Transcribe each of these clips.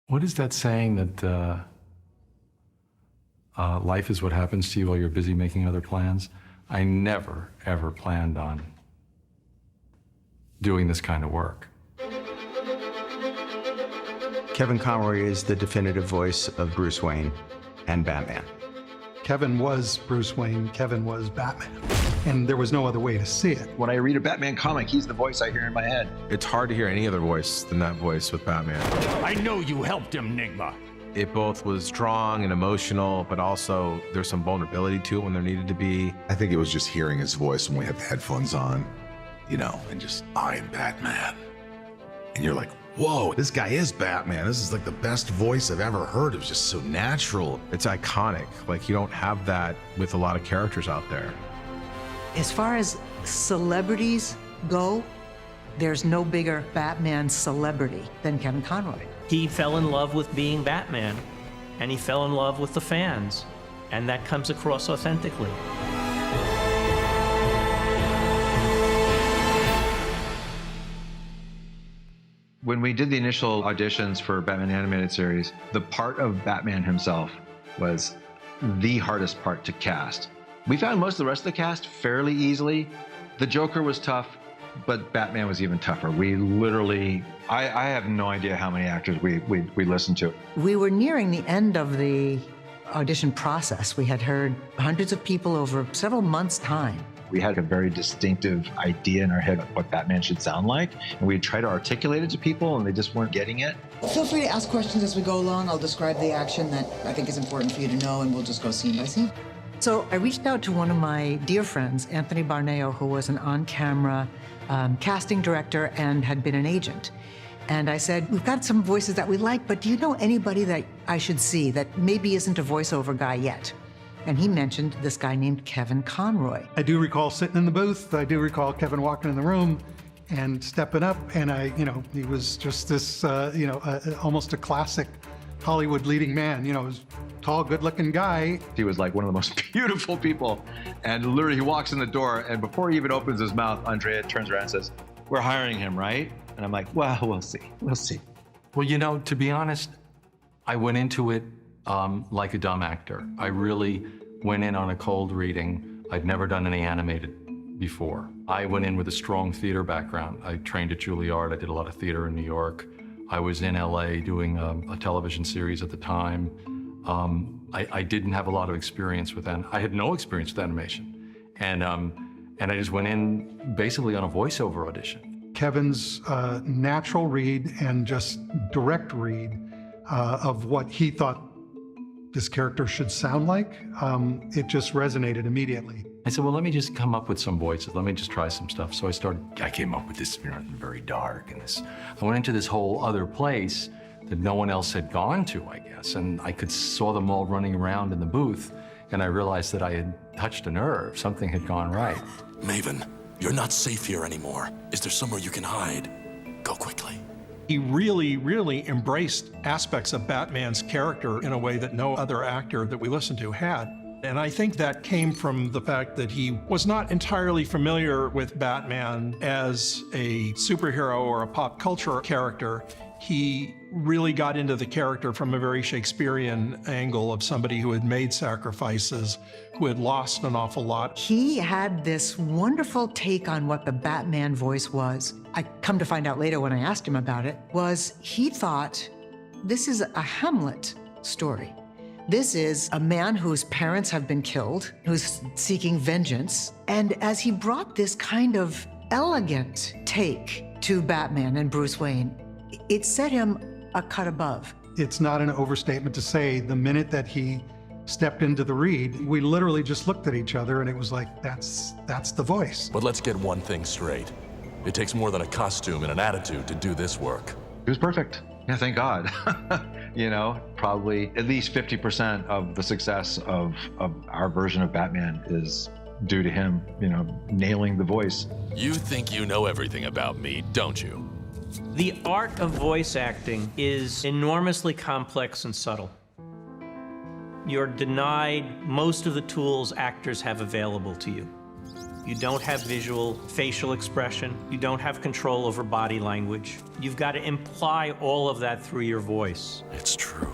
What is that saying that life is what happens to you while you're busy making other plans? I never, ever planned on doing this kind of work. Kevin Conroy is the definitive voice of Bruce Wayne and Batman. Kevin was Bruce Wayne, Kevin was Batman, and there was no other way to see it. When I read a Batman comic, he's the voice I hear in my head. It's hard to hear any other voice than that voice with Batman. I know you helped him, Nigma. It both was strong and emotional, but also there's some vulnerability to it when there needed to be. I think it was just hearing his voice when we have the headphones on, you know, and just, I'm Batman. And you're like, whoa, this guy is Batman. This is like the best voice I've ever heard. It was just so natural. It's iconic. Like, you don't have that with a lot of characters out there. As far as celebrities go, there's no bigger Batman celebrity than Kevin Conroy. He fell in love with being Batman, and he fell in love with the fans, and that comes across authentically. When we did the initial auditions for Batman Animated Series, the part of Batman himself was the hardest part to cast. We found most of the rest of the cast fairly easily. The Joker was tough, but Batman was even tougher. We literally, I have no idea how many actors we listened to. We were nearing the end of the audition process. We had heard hundreds of people over several months' time. We had a very distinctive idea in our head of what Batman should sound like, and we'd try to articulate it to people, and they just weren't getting it. Feel free to ask questions as we go along. I'll describe the action that I think is important for you to know, and we'll just go scene by scene. So I reached out to one of my dear friends, Anthony Barneo, who was an on-camera casting director and had been an agent. And I said, we've got some voices that we like, but do you know anybody that I should see that maybe isn't a voiceover guy yet? And he mentioned this guy named Kevin Conroy. I do recall sitting in the booth. I do recall Kevin walking in the room and stepping up, and he was just this, almost a classic Hollywood leading man. He was a tall, good-looking guy. He was like one of the most beautiful people, and literally he walks in the door, and before he even opens his mouth, Andrea turns around and says, "We're hiring him, right?" And I'm like, well, we'll see. We'll see. Well, to be honest, I went into it like a dumb actor. I really went in on a cold reading. I'd never done any animated before. I went in with a strong theater background. I trained at Juilliard. I did a lot of theater in New York. I was in LA doing a television series at the time. I didn't have a lot of experience with that. I had no experience with animation. And I just went in basically on a voiceover audition. Kevin's natural read and just direct read of what he thought this character should sound like, it just resonated immediately. I said, well, let me just come up with some voices. Let me just try some stuff. So I came up with this, very dark and this. I went into this whole other place that no one else had gone to, I guess. And I saw them all running around in the booth, and I realized that I had touched a nerve. Something had gone right. Maven, you're not safe here anymore. Is there somewhere you can hide? Go quickly. He really, really embraced aspects of Batman's character in a way that no other actor that we listened to had. And I think that came from the fact that he was not entirely familiar with Batman as a superhero or a pop culture character. He really got into the character from a very Shakespearean angle of somebody who had made sacrifices, who had lost an awful lot. He had this wonderful take on what the Batman voice was. I come to find out later when I asked him about it, was he thought this is a Hamlet story. This is a man whose parents have been killed, who's seeking vengeance. And as he brought this kind of elegant take to Batman and Bruce Wayne, it set him a cut above. It's not an overstatement to say the minute that he stepped into the read, we literally just looked at each other and it was like, that's the voice. But let's get one thing straight. It takes more than a costume and an attitude to do this work. He was perfect. Yeah, thank God. Probably at least 50% of the success of our version of Batman is due to him, nailing the voice. You think you know everything about me, don't you? The art of voice acting is enormously complex and subtle. You're denied most of the tools actors have available to you. You don't have visual facial expression. You don't have control over body language. You've got to imply all of that through your voice. It's true.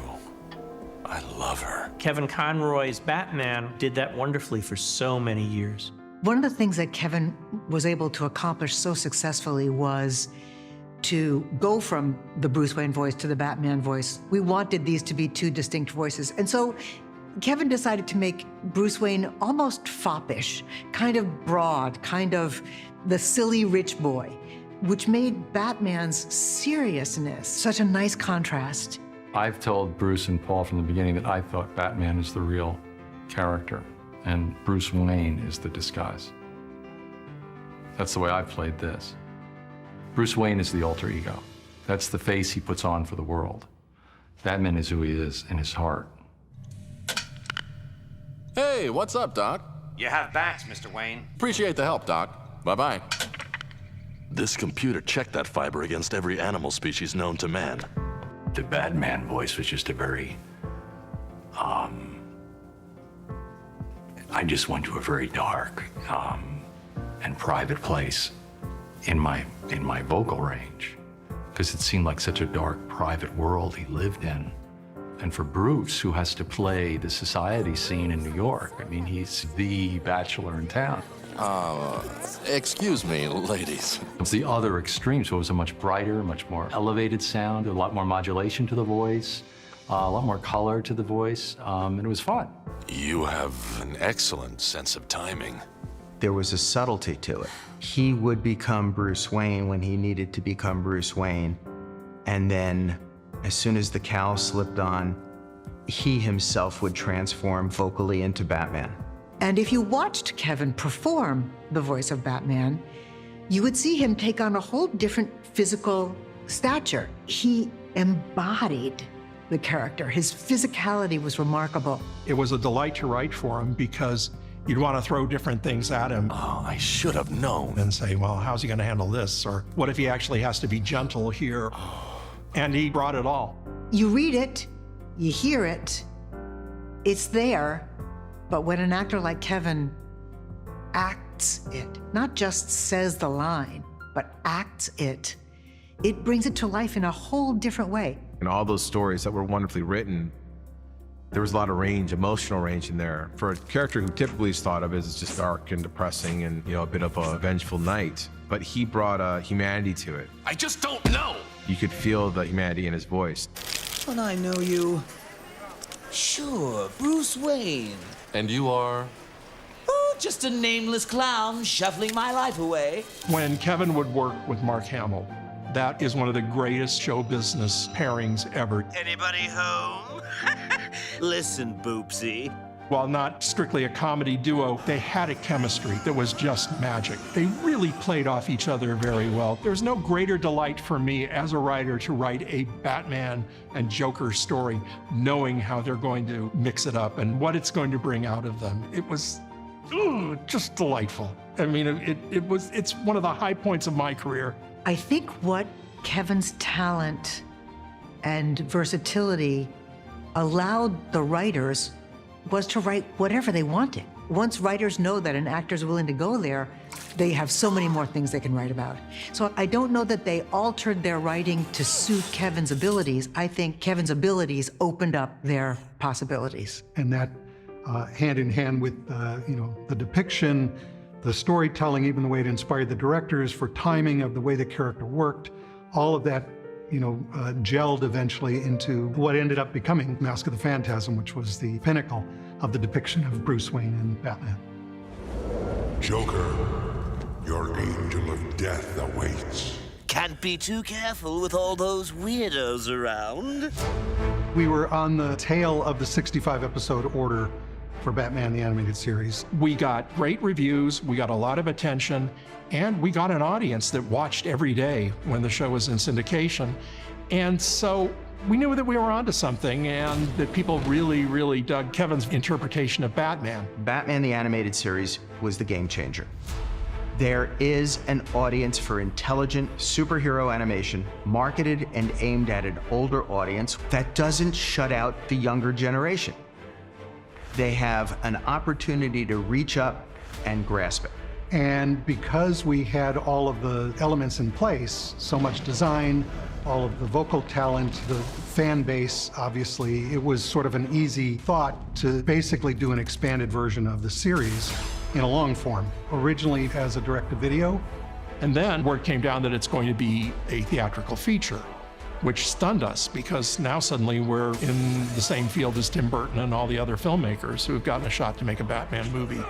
I love her. Kevin Conroy's Batman did that wonderfully for so many years. One of the things that Kevin was able to accomplish so successfully was to go from the Bruce Wayne voice to the Batman voice. We wanted these to be two distinct voices. And so Kevin decided to make Bruce Wayne almost foppish, kind of broad, kind of the silly rich boy, which made Batman's seriousness such a nice contrast. I've told Bruce and Paul from the beginning that I thought Batman is the real character and Bruce Wayne is the disguise. That's the way I played this. Bruce Wayne is the alter ego. That's the face he puts on for the world. Batman is who he is in his heart. Hey, what's up, Doc? You have bats, Mr. Wayne. Appreciate the help, Doc. Bye-bye. This computer checked that fiber against every animal species known to man. The Batman voice was just a very, I just went to a very dark and private place in my vocal range, because it seemed like such a dark, private world he lived in. And for Bruce, who has to play the society scene in New York, I mean, he's the bachelor in town. Excuse me, ladies. It was the other extreme, so it was a much brighter, much more elevated sound, a lot more modulation to the voice, a lot more color to the voice, and it was fun. You have an excellent sense of timing. There was a subtlety to it. He would become Bruce Wayne when he needed to become Bruce Wayne, and then as soon as the cowl slipped on, he himself would transform vocally into Batman. And if you watched Kevin perform the voice of Batman, you would see him take on a whole different physical stature. He embodied the character. His physicality was remarkable. It was a delight to write for him because you'd want to throw different things at him. Oh, I should have known. And say, well, how's he going to handle this? Or what if he actually has to be gentle here? And he brought it all. You read it, you hear it, it's there, but when an actor like Kevin acts it, not just says the line, but acts it, it brings it to life in a whole different way. And all those stories that were wonderfully written, there was a lot of range, emotional range in there. For a character who typically is thought of as just dark and depressing and, you know, a bit of a vengeful knight, but he brought a humanity to it. I just don't know. You could feel the humanity in his voice. But I know you. Sure, Bruce Wayne. And you are? Oh, just a nameless clown shuffling my life away. When Kevin would work with Mark Hamill, that is one of the greatest show business pairings ever. Anybody home? Listen, Boopsy. While not strictly a comedy duo, they had a chemistry that was just magic. They really played off each other very well. There's no greater delight for me as a writer to write a Batman and Joker story, knowing how they're going to mix it up and what it's going to bring out of them. It was just delightful. I mean, it's one of the high points of my career. I think what Kevin's talent and versatility allowed the writers was to write whatever they wanted. Once writers know that an actor's willing to go there, they have so many more things they can write about. So I don't know that they altered their writing to suit Kevin's abilities. I think Kevin's abilities opened up their possibilities. And that hand in hand with the depiction, the storytelling, even the way it inspired the directors for timing of the way the character worked, all of that gelled eventually into what ended up becoming Mask of the Phantasm, which was the pinnacle of the depiction of Bruce Wayne and Batman. Joker, your angel of death awaits. Can't be too careful with all those weirdos around. We were on the tail of the 65-episode order for Batman the Animated Series. We got great reviews, we got a lot of attention, and we got an audience that watched every day when the show was in syndication. And so we knew that we were onto something and that people really, really dug Kevin's interpretation of Batman. Batman the Animated Series was the game changer. There is an audience for intelligent superhero animation marketed and aimed at an older audience that doesn't shut out the younger generation. They have an opportunity to reach up and grasp it. And because we had all of the elements in place, so much design, all of the vocal talent, the fan base, obviously, it was sort of an easy thought to basically do an expanded version of the series in a long form, originally as a direct-to-video. And then word came down that it's going to be a theatrical feature, which stunned us because now suddenly we're in the same field as Tim Burton and all the other filmmakers who have gotten a shot to make a Batman movie.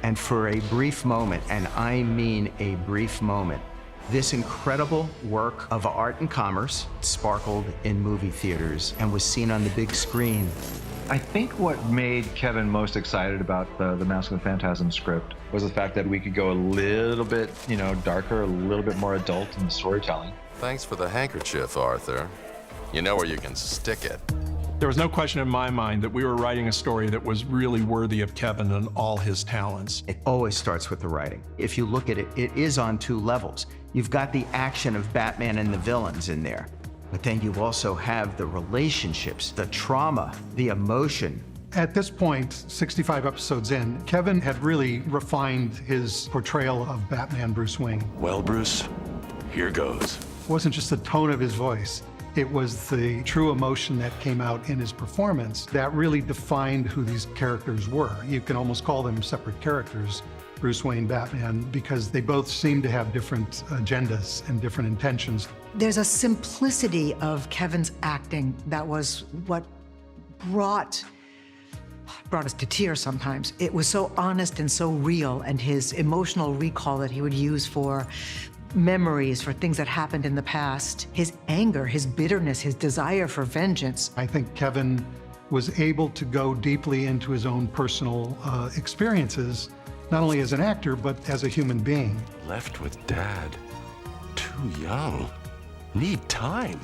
And for a brief moment, and I mean a brief moment, this incredible work of art and commerce sparkled in movie theaters and was seen on the big screen. I think what made Kevin most excited about the Mask of the Phantasm script was the fact that we could go a little bit, darker, a little bit more adult in the storytelling. Thanks for the handkerchief, Arthur. You know where you can stick it. There was no question in my mind that we were writing a story that was really worthy of Kevin and all his talents. It always starts with the writing. If you look at it, it is on two levels. You've got the action of Batman and the villains in there, but then you also have the relationships, the trauma, the emotion. At this point, 65 episodes in, Kevin had really refined his portrayal of Batman Bruce Wayne. Well, Bruce, here goes. It wasn't just the tone of his voice. It was the true emotion that came out in his performance that really defined who these characters were. You can almost call them separate characters, Bruce Wayne, Batman, because they both seem to have different agendas and different intentions. There's a simplicity of Kevin's acting that was what brought us to tears sometimes. It was so honest and so real, and his emotional recall that he would use for memories, for things that happened in the past, his anger, his bitterness, his desire for vengeance. I think Kevin was able to go deeply into his own personal experiences, not only as an actor, but as a human being. Left with Dad. Too young. Need time.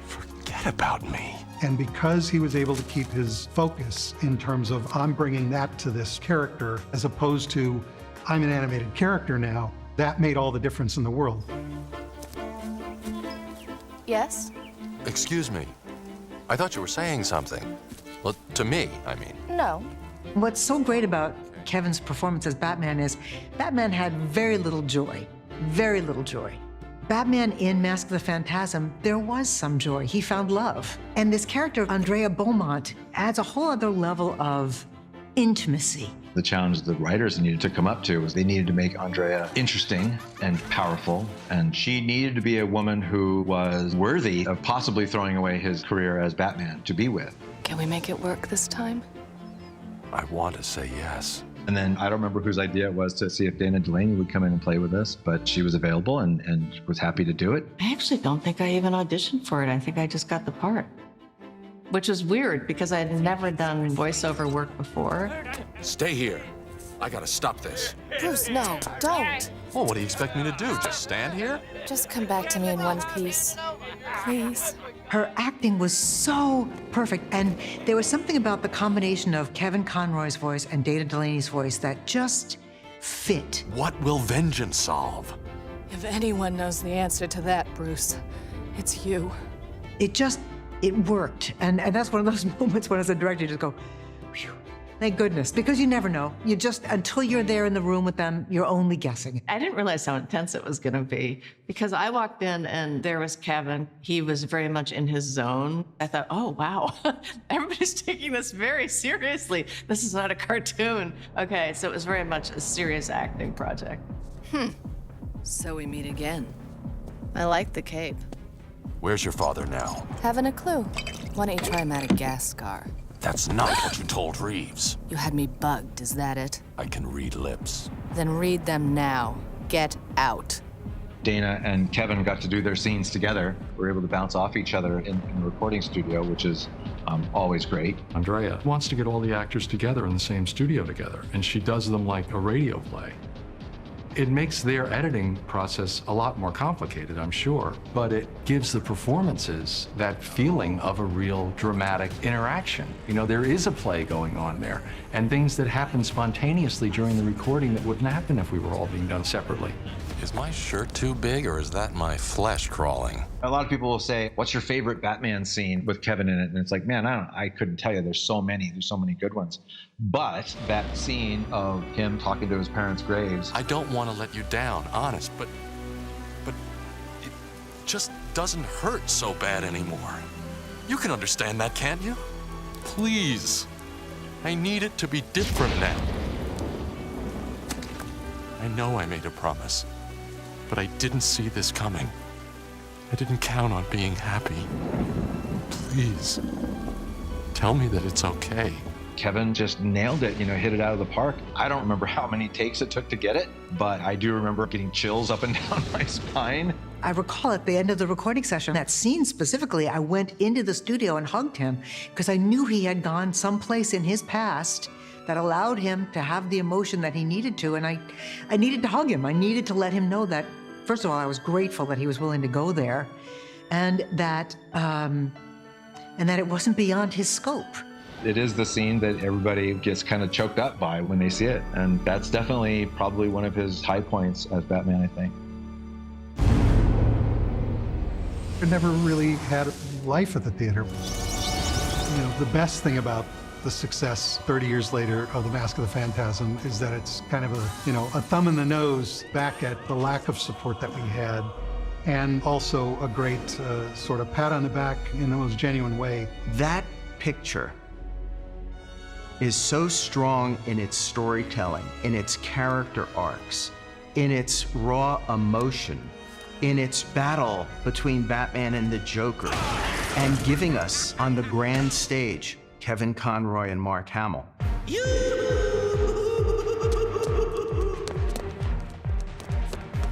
Forget about me. And because he was able to keep his focus in terms of, I'm bringing that to this character, as opposed to, I'm an animated character now, that made all the difference in the world. Yes? Excuse me. I thought you were saying something. Well, to me, I mean. No. What's so great about Kevin's performance as Batman is Batman had very little joy, very little joy. Batman in Mask of the Phantasm, there was some joy. He found love. And this character, Andrea Beaumont, adds a whole other level of intimacy. The challenge the writers needed to come up to was they needed to make Andrea interesting and powerful, and she needed to be a woman who was worthy of possibly throwing away his career as Batman to be with. Can we make it work this time? I want to say yes. And then I don't remember whose idea it was to see if Dana Delaney would come in and play with us, but she was available and was happy to do it. I actually don't think I even auditioned for it. I think I just got the part. Which is weird because I had never done voiceover work before. Stay here. I gotta stop this. Bruce, no, don't. Well, what do you expect me to do? Just stand here? Just come back to me in one piece. Please. Her acting was so perfect, and there was something about the combination of Kevin Conroy's voice and Dana Delaney's voice that just fit. What will vengeance solve? If anyone knows the answer to that, Bruce, it's you. It worked, and that's one of those moments when as a director you just go, phew, thank goodness, because you never know. You just, until you're there in the room with them, you're only guessing. I didn't realize how intense it was gonna be because I walked in and there was Kevin. He was very much in his zone. I thought, oh, wow, everybody's taking this very seriously. This is not a cartoon. Okay, so it was very much a serious acting project. So we meet again. I like the cape. Where's your father now? Haven't a clue. Why don't you try Madagascar? That's not what you told Reeves. You had me bugged, is that it? I can read lips. Then read them now. Get out. Dana and Kevin got to do their scenes together. We were able to bounce off each other in the recording studio, which is always great. Andrea wants to get all the actors together in the same studio together, and she does them like a radio play. It makes their editing process a lot more complicated, I'm sure, but it gives the performances that feeling of a real dramatic interaction. You know, there is a play going on there, and things that happen spontaneously during the recording that wouldn't happen if we were all being done separately. Is my shirt too big, or is that my flesh crawling? A lot of people will say, what's your favorite Batman scene with Kevin in it? And it's like, man, I couldn't tell you. There's so many good ones. But that scene of him talking to his parents' graves. I don't want to let you down, honest, but it just doesn't hurt so bad anymore. You can understand that, can't you? Please. I need it to be different now. I know I made a promise, but I didn't see this coming. I didn't count on being happy. Please, tell me that it's okay. Kevin just nailed it, hit it out of the park. I don't remember how many takes it took to get it, but I do remember getting chills up and down my spine. I recall at the end of the recording session, that scene specifically, I went into the studio and hugged him because I knew he had gone someplace in his past that allowed him to have the emotion that he needed to. And I needed to hug him. I needed to let him know that, first of all, I was grateful that he was willing to go there, and that it wasn't beyond his scope. It is the scene that everybody gets kind of choked up by when they see it. And that's definitely probably one of his high points as Batman, I think. I never really had life at the theater. The best thing about the success 30 years later of The Mask of the Phantasm is that it's kind of a thumb in the nose back at the lack of support that we had, and also a great sort of pat on the back in the most genuine way. That picture is so strong in its storytelling, in its character arcs, in its raw emotion, in its battle between Batman and the Joker, and giving us on the grand stage Kevin Conroy and Mark Hamill.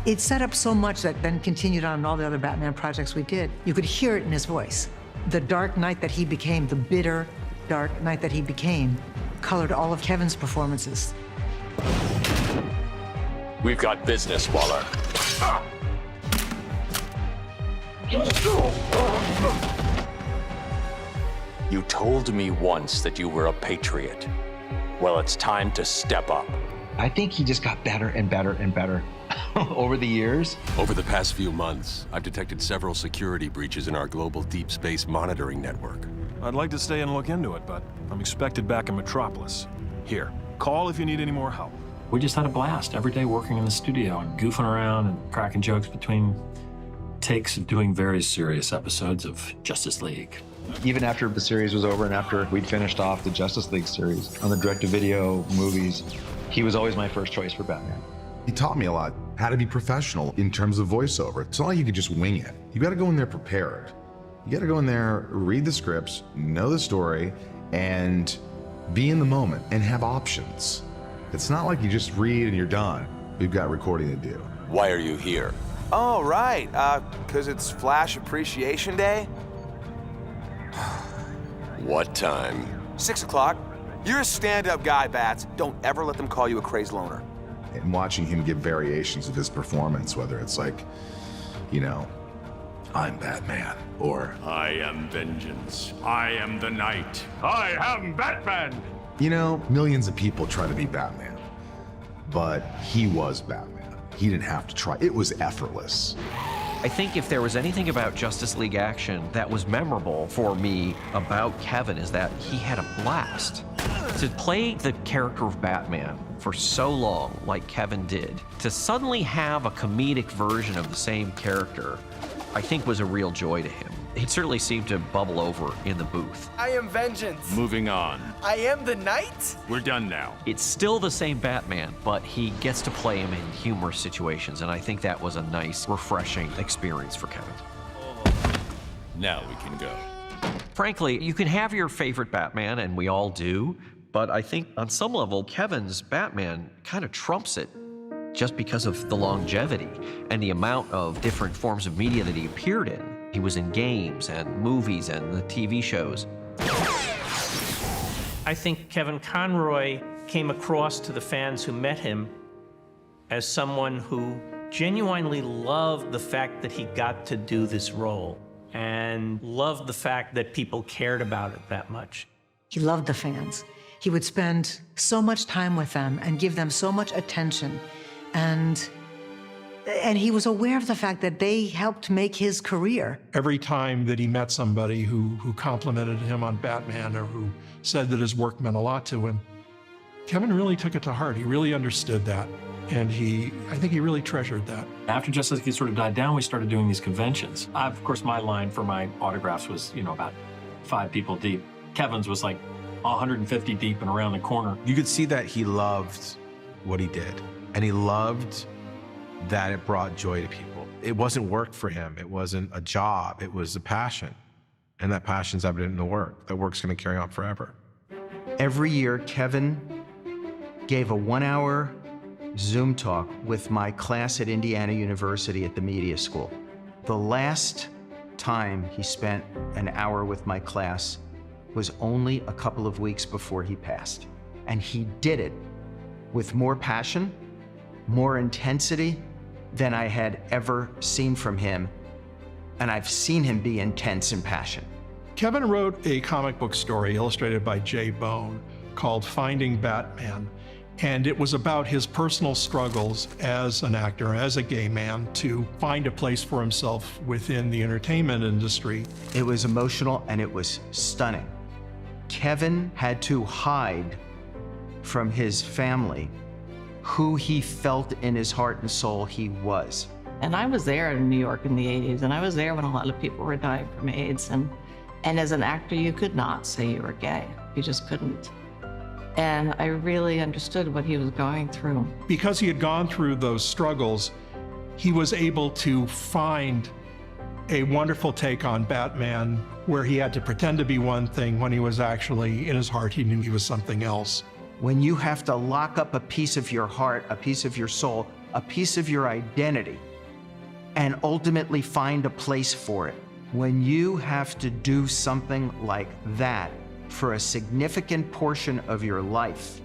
It set up so much that then continued on all the other Batman projects we did. You could hear it in his voice. The dark knight that he became, the bitter dark knight that he became, colored all of Kevin's performances. We've got business, Waller. You told me once that you were a patriot. Well, it's time to step up. I think he just got better and better and better over the years. Over the past few months, I've detected several security breaches in our global deep space monitoring network. I'd like to stay and look into it, but I'm expected back in Metropolis. Here, call if you need any more help. We just had a blast every day working in the studio and goofing around and cracking jokes between takes of doing very serious episodes of Justice League. Even after the series was over and after we'd finished off the Justice League series on the direct-to-video movies, he was always my first choice for Batman. He taught me a lot how to be professional in terms of voiceover. It's not like you can just wing it. You got to go in there prepared. You got to go in there, read the scripts, know the story, and be in the moment and have options. It's not like you just read and you're done. We've got recording to do. Why are you here? Oh, right. 'Cause it's Flash Appreciation Day? What time? 6 o'clock. You're a stand-up guy, Bats. Don't ever let them call you a crazed loner. And watching him give variations of his performance, whether it's like, I'm Batman, or I am vengeance. I am the night. I am Batman. Millions of people try to be Batman, but he was Batman. He didn't have to try. It was effortless. I think if there was anything about Justice League action that was memorable for me about Kevin is that he had a blast. To play the character of Batman for so long, like Kevin did, to suddenly have a comedic version of the same character, I think was a real joy to him. He certainly seemed to bubble over in the booth. I am vengeance. Moving on. I am the knight? We're done now. It's still the same Batman, but he gets to play him in humorous situations, and I think that was a nice, refreshing experience for Kevin. Now we can go. Frankly, you can have your favorite Batman, and we all do, but I think on some level, Kevin's Batman kind of trumps it just because of the longevity and the amount of different forms of media that he appeared in. He was in games and movies and the TV shows. I think Kevin Conroy came across to the fans who met him as someone who genuinely loved the fact that he got to do this role and loved the fact that people cared about it that much. He loved the fans. He would spend so much time with them and give them so much attention. And he was aware of the fact that they helped make his career. Every time that he met somebody who complimented him on Batman or who said that his work meant a lot to him, Kevin really took it to heart. He really understood that. And I think he really treasured that. After Justice League sort of died down, we started doing these conventions. Of course, my line for my autographs was, about 5 people deep. Kevin's was like 150 deep and around the corner. You could see that he loved what he did, and he loved that it brought joy to people. It wasn't work for him. It wasn't a job. It was a passion. And that passion's evident in the work. That work's going to carry on forever. Every year, Kevin gave a 1-hour Zoom talk with my class at Indiana University at the media school. The last time he spent an hour with my class was only a couple of weeks before he passed. And he did it with more passion, more intensity than I had ever seen from him. And I've seen him be intense and passionate. Kevin wrote a comic book story illustrated by Jay Bone called Finding Batman. And it was about his personal struggles as an actor, as a gay man, to find a place for himself within the entertainment industry. It was emotional and it was stunning. Kevin had to hide from his family who he felt in his heart and soul he was. And I was there in New York in the 80s, and I was there when a lot of people were dying from AIDS. And as an actor, you could not say you were gay. You just couldn't. And I really understood what he was going through. Because he had gone through those struggles, he was able to find a wonderful take on Batman where he had to pretend to be one thing when he was actually, in his heart, he knew he was something else. When you have to lock up a piece of your heart, a piece of your soul, a piece of your identity, and ultimately find a place for it, when you have to do something like that for a significant portion of your life,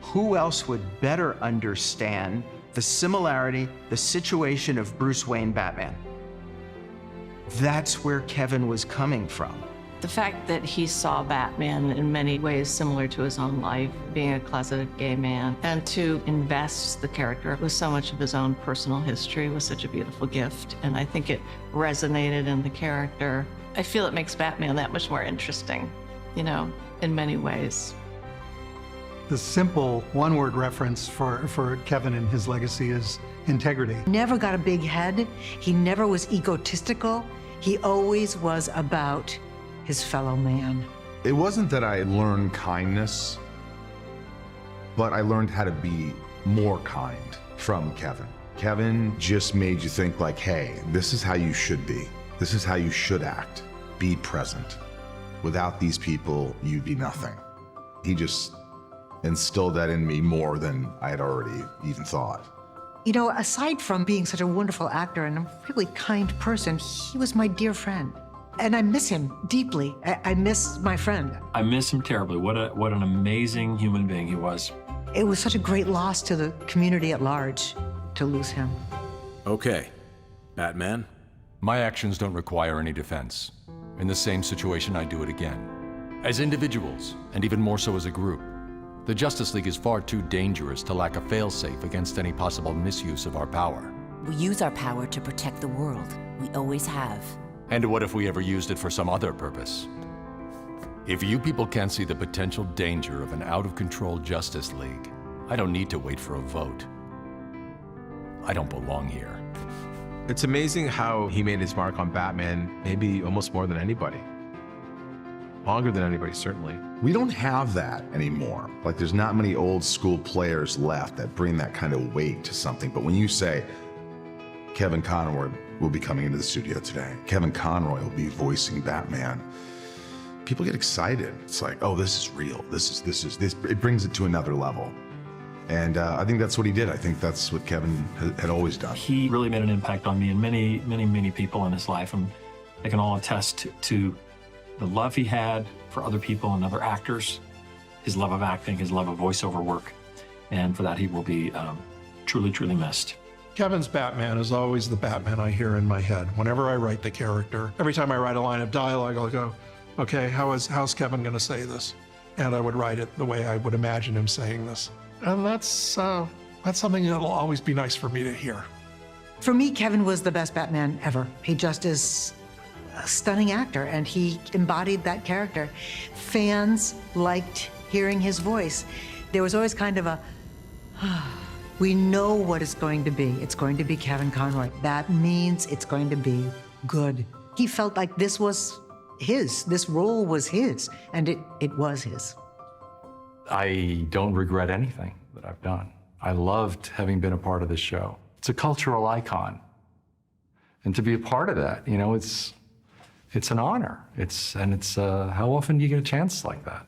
who else would better understand the similarity, the situation of Bruce Wayne Batman? That's where Kevin was coming from. The fact that he saw Batman in many ways similar to his own life, being a closeted gay man, and to invest the character with so much of his own personal history was such a beautiful gift. And I think it resonated in the character. I feel it makes Batman that much more interesting, in many ways. The simple one-word reference for Kevin and his legacy is integrity. Never got a big head. He never was egotistical. He always was about his fellow man. It wasn't that I learned kindness, but I learned how to be more kind from Kevin. Kevin just made you think like, hey, this is how you should be. This is how you should act. Be present. Without these people, you'd be nothing. He just instilled that in me more than I had already even thought. Aside from being such a wonderful actor and a really kind person, he was my dear friend. And I miss him deeply. I miss my friend. I miss him terribly. What an amazing human being he was. It was such a great loss to the community at large to lose him. Okay, Batman. My actions don't require any defense. In the same situation, I do it again. As individuals, and even more so as a group, the Justice League is far too dangerous to lack a failsafe against any possible misuse of our power. We use our power to protect the world. We always have. And what if we ever used it for some other purpose? If you people can't see the potential danger of an out-of-control Justice League, I don't need to wait for a vote. I don't belong here. It's amazing how he made his mark on Batman, maybe almost more than anybody. Longer than anybody, certainly. We don't have that anymore. Like, there's not many old school players left that bring that kind of weight to something. But when you say, Kevin Conroy will be coming into the studio today, Kevin Conroy will be voicing Batman, people get excited. It's like, oh, this is real. This. It brings it to another level. And I think that's what he did. I think that's what Kevin had always done. He really made an impact on me and many, many, many people in his life. And they can all attest to the love he had for other people and other actors, his love of acting, his love of voiceover work. And for that, he will be truly, truly missed. Kevin's Batman is always the Batman I hear in my head. Whenever I write the character, every time I write a line of dialogue, I'll go, okay, how's Kevin gonna say this? And I would write it the way I would imagine him saying this. And that's something that'll always be nice for me to hear. For me, Kevin was the best Batman ever. He just is a stunning actor, and he embodied that character. Fans liked hearing his voice. There was always kind of a, we know what it's going to be. It's going to be Kevin Conroy. That means it's going to be good. He felt like this was his, this role was his, and it was his. I don't regret anything that I've done. I loved having been a part of this show. It's a cultural icon. And to be a part of that, you know, it's an honor. How often do you get a chance like that?